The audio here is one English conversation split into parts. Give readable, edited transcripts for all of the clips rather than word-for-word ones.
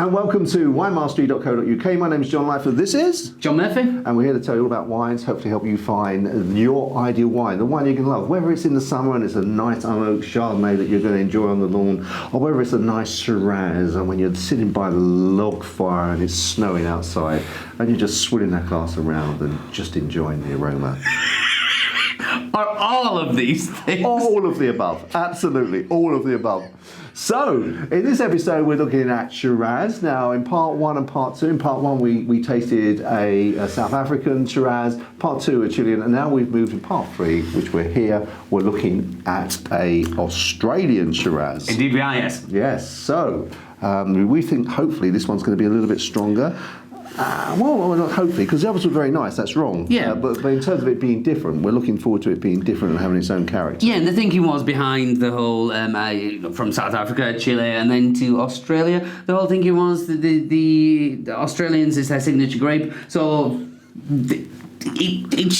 And welcome to winemastery.co.uk. My name is John Lightfoot. This is John Murphy. And we're here to tell you all about wines, hopefully help you find your ideal wine, the wine you can love. Whether it's in the summer and it's a nice unoaked Chardonnay that you're going to enjoy on the lawn, or whether it's a nice Shiraz and when you're sitting by the log fire and it's snowing outside and you're just swilling that glass around and just enjoying the aroma. Are all of these things? All of the above. Absolutely. All of the above. So, in this episode, we're looking at Shiraz. Now, in part one and part two, in part one, we tasted a South African Shiraz, part two, a Chilean, and now we've moved to part three, which we're here. We're looking at a Australian Shiraz. Indeed we are, yes. Yes. So, we think hopefully this one's going to be a little bit stronger. Well, not hopefully, because the others were very nice, that's wrong. Yeah. But in terms of it being different, we're looking forward to it being different and having its own character. Yeah, and the thinking was behind the whole, from South Africa, Chile, and then to Australia, the whole thinking was that the Australians is their signature grape, so it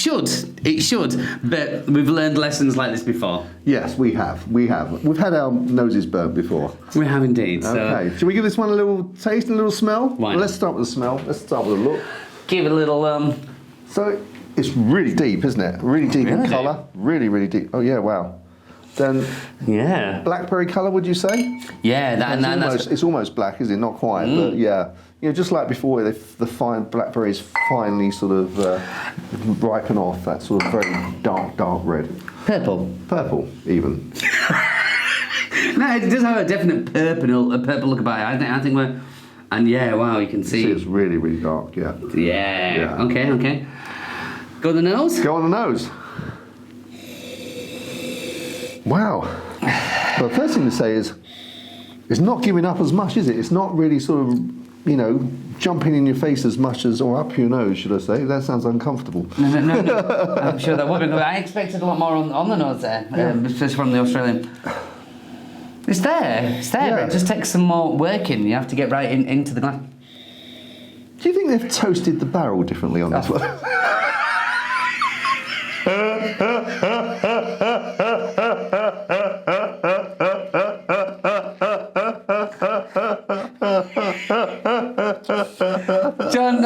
should, but we've learned lessons like this before. Yes, we have. We've had our noses burnt before. We have indeed. Okay, shall we give this one a little taste and a little smell? Why Well, not? let's start with the smell. Let's start with a look. Give it a little, So, it's really deep, isn't it? Really deep in Really colour. deep. Really, really deep. Oh, yeah, wow. Then, yeah. blackberry colour, would you say? Yeah, It's almost black, is it? Not quite, but yeah. You know, just like before, the fine blackberries finally sort of ripen off. That sort of very dark red. Purple, even. No, it does have a definite purple look about it. I think we're, and yeah, wow, you can see. It's really, really dark, yeah. Yeah. Okay. Go on the nose. Go on the nose. Wow. Well, the first thing to say is, it's not giving up as much, is it? It's not really sort of, jumping in your face as much as, or up your nose, should I say? That sounds uncomfortable. No. I'm sure that would be. I expected a lot more on the nose there, especially from the Australian. It's there, Yeah. but it just takes some more working. You have to get right into the glass. Do you think they've toasted the barrel differently on this one? John,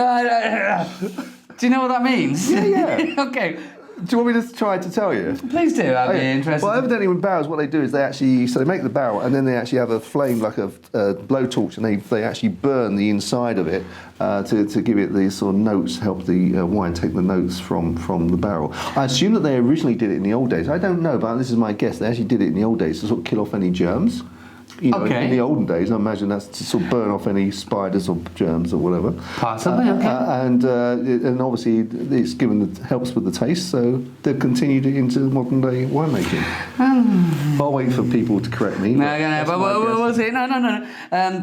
do you know what that means? Yeah. Okay. Do you want me to try to tell you? Please do. I'd be interested. Well, evidently with barrels, what they do is they make the barrel and then they actually have a flame like a blowtorch, and they actually burn the inside of it to give it these sort of notes, help the wine take the notes from the barrel. I assume that they originally did it in the old days. I don't know, but this is my guess. They actually did it in the old days to sort of kill off any germs. Okay. In the olden days, I imagine that's to sort of burn off any spiders or germs or whatever. Possibly, okay. And obviously, helps with the taste, so they've continued it into modern day winemaking. I'll wait for people to correct me. No, but we'll see. No.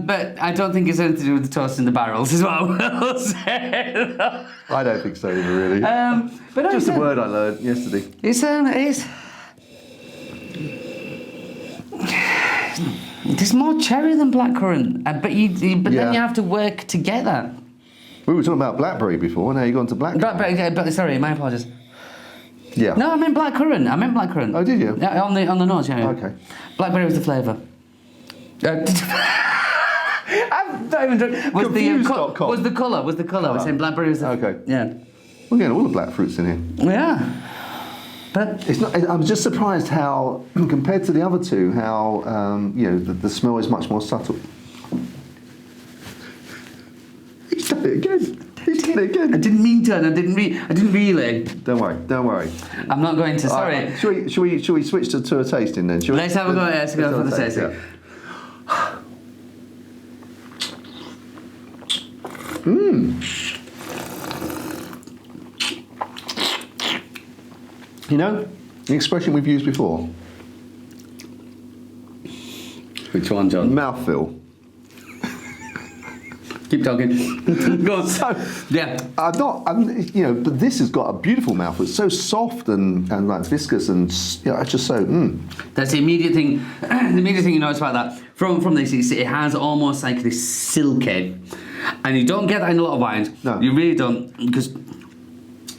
But I don't think it's anything to do with the toast in the barrels, is what I will say. I don't think so either, really. But no, Just a word I learned yesterday. There's more cherry than blackcurrant, but then you have to work together. We were talking about blackberry before, now you've gone to blackberry. Sorry, my apologies. Yeah. No, I meant blackcurrant. Oh, did you? Yeah, on the nose, yeah. Okay. Blackberry was the flavour. I'm not even joking. Confused.com. Was the colour. I was saying blackberry was the... Okay. Yeah. We're getting all the black fruits in here. Yeah. But It's not. I'm just surprised how, compared to the other two, how the smell is much more subtle. He's done it again. I didn't mean to, and I didn't really. Don't worry. I'm not going to. Sorry. Shall we switch to a tasting then? Let's have a go. Let's go for the tasting. The expression we've used before. Which one, John? Mouthfeel. Keep talking. Go on. So, yeah. But this has got a beautiful mouthfeel. It's so soft and like viscous and it's just so. That's the immediate thing. The immediate thing you notice about that from this is it has almost like this silky, and you don't get that in a lot of wines. No, you really don't, because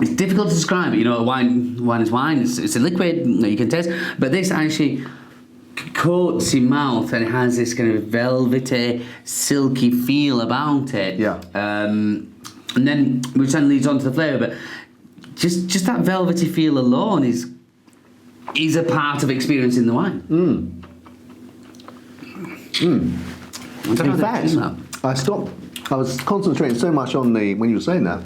it's difficult to describe it. Wine is wine. It's a liquid that you can taste, but this actually coats your mouth and it has this kind of velvety, silky feel about it. Yeah. And then, which then leads on to the flavour, but just that velvety feel alone is a part of experiencing the wine. In fact, I was concentrating so much on when you were saying that,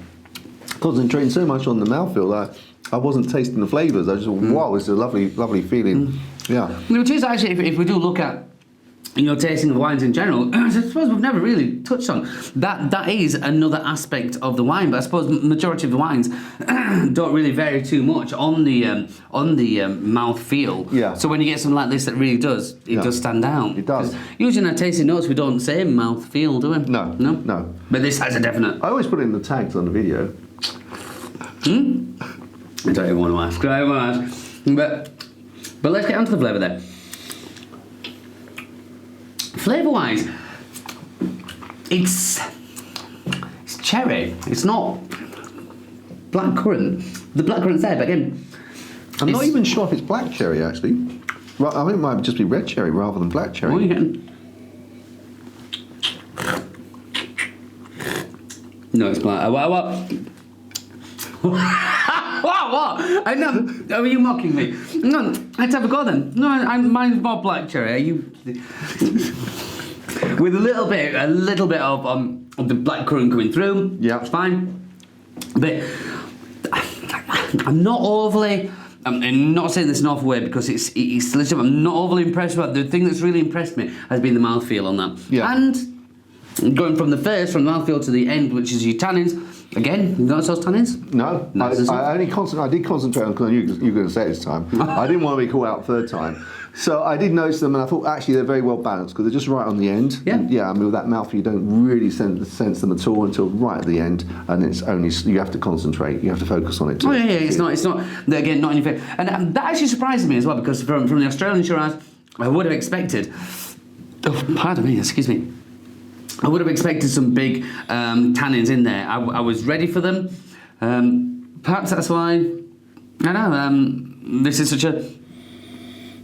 concentrating so much on the mouthfeel that I wasn't tasting the flavours. I just thought, wow, it's a lovely, lovely feeling. Yeah. Which is actually, if we do look at, tasting of wines in general, I suppose we've never really touched on that is another aspect of the wine. But I suppose majority of the wines don't really vary too much on the mouth feel. Yeah. So when you get something like this that really does, it does stand out. It does. 'Cause usually in our tasting notes we don't say mouth feel, do we? No. But this has a definite. I always put it in the tags on the video. I don't even want to ask. But let's get on to the flavour then. Flavour-wise, it's cherry. It's not blackcurrant. The blackcurrant's there, but again, I'm not even sure if it's black cherry actually. Well, I think it might just be red cherry rather than black cherry. What are you getting? No, it's black. What? What? I know. Are you mocking me? No, let's have a go then. No, mine's more black cherry. Are you? With a little bit of the blackcurrant coming through. Yeah, it's fine. But I'm not overly. I'm not saying this in an awful way because it's legit. I'm not overly impressed with the thing that's really impressed me has been the mouthfeel on that. Yeah. And going from the mouthfeel to the end, which is your tannins. Again, you notice those tannins? No, I did concentrate on because I knew you were going to say it this time. I didn't want to be caught out third time. So I did notice them and I thought actually they're very well balanced because they're just right on the end. Yeah. And I mean with that mouthfeel you don't really sense them at all until right at the end, and it's only you have to concentrate, you have to focus on it too. Oh yeah, it's not again not in your favour. And that actually surprises me as well because from the Australian Shiraz I would have expected pardon me, excuse me. I would have expected some big tannins in there. I was ready for them. Perhaps that's why. I know. This is such a.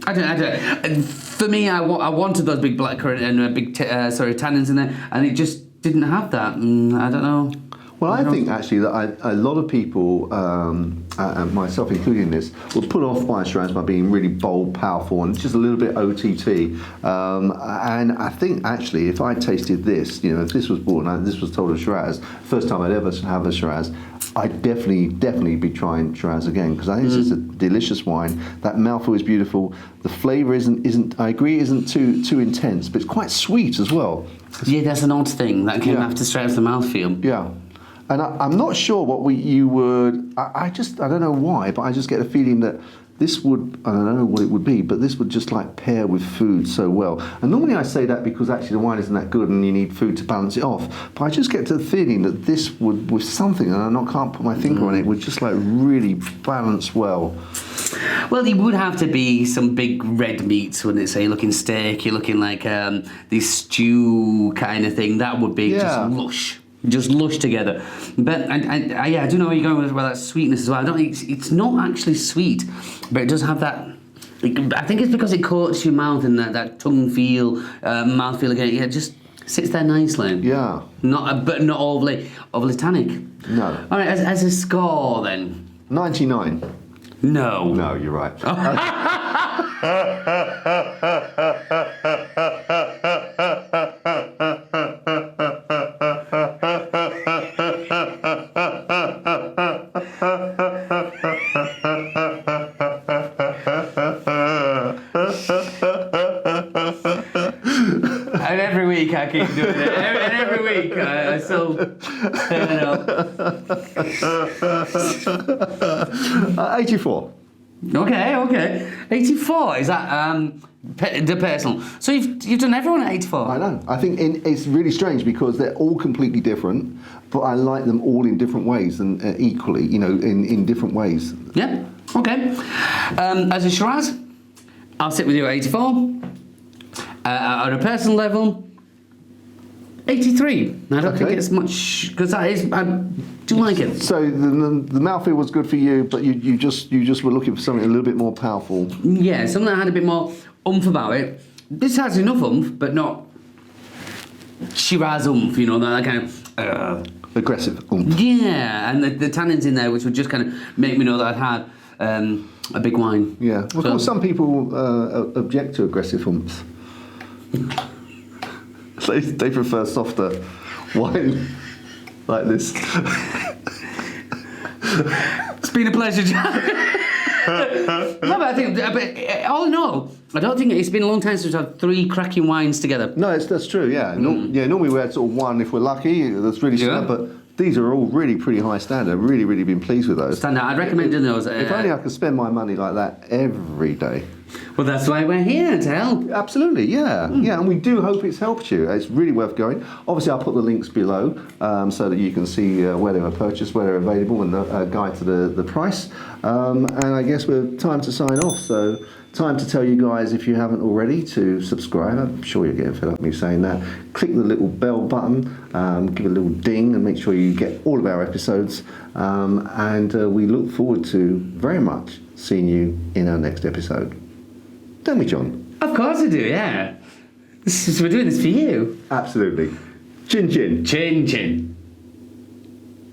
I don't. For me, I wanted those big blackcurrant and big tannins in there, and it just didn't have that. I don't know. Well, I think actually that a lot of people, and myself including this, were put off by Shiraz by being really bold, powerful, and just a little bit OTT. And I think actually, if I tasted this, if this was bought and this was told a Shiraz, first time I'd ever have a Shiraz, I'd definitely be trying Shiraz again because I think it's just a delicious wine. That mouthfeel is beautiful. The flavour isn't. I agree, isn't too intense, but it's quite sweet as well. Yeah, that's an odd thing that came after straight off the mouthfeel. Yeah. And I'm not sure what you would. I don't know why, but I just get a feeling that this would. I don't know what it would be, but this would just like pair with food so well. And normally I say that because actually the wine isn't that good and you need food to balance it off. But I just get to the feeling that this would, with something, and I can't put my finger on it, would just like really balance well. Well, it would have to be some big red meats, wouldn't it? So you're looking steak, you're looking like this stew kind of thing. That would be just lush. Just lush together. But I do know where you're going with that sweetness as well. It's not actually sweet, but it does have that. I think it's because it coats your mouth and that tongue feel, mouth feel again. It just sits there nicely. Yeah. But not overly tannic. No. All right. As a score then. 99. No. No, you're right. And every week I keep doing it. And every week I still turn it up. 84. Okay. 84, is that the personal? So you've done everyone at 84? I know. I think it's really strange because they're all completely different, but I like them all in different ways and equally, in different ways. Yeah, okay. As a Shiraz, I'll sit with you at 84. On a personal level, 83. I don't think Okay. it's much because I do like it. So the mouthfeel was good for you, but you just were looking for something a little bit more powerful. Yeah, something that had a bit more oomph about it. This has enough oomph, but not Shiraz oomph. You know, that kind of. Aggressive. Oomph. Yeah, and the tannins in there, which would just kind of make me know that I'd had a big wine. Yeah. Of course, some people object to aggressive oomph. They prefer softer wine like this. It's been a pleasure, Jack. No, but I think, all in all, I don't think it's been a long time since we've had 3 cracking wines together. No, that's true. Yeah. Normally we had sort of one if we're lucky. That's really Yeah. smart, but these are all really pretty high standard. I've really been pleased with those. Standard. I'd recommend doing those. If only I could spend my money like that every day. Well, that's why we're here, to help. Absolutely, yeah. And we do hope it's helped you. It's really worth going. Obviously, I'll put the links below so that you can see where they were purchased, where they're available, and the guide to the price. And I guess we're time to sign off. So time to tell you guys, if you haven't already, to subscribe. I'm sure you're getting fed up with me saying that. Click the little bell button, give it a little ding, and make sure you get all of our episodes. And we look forward to very much seeing you in our next episode. Don't we, John? Of course I do, yeah. We're doing this for you. Absolutely. Chin chin. Chin chin.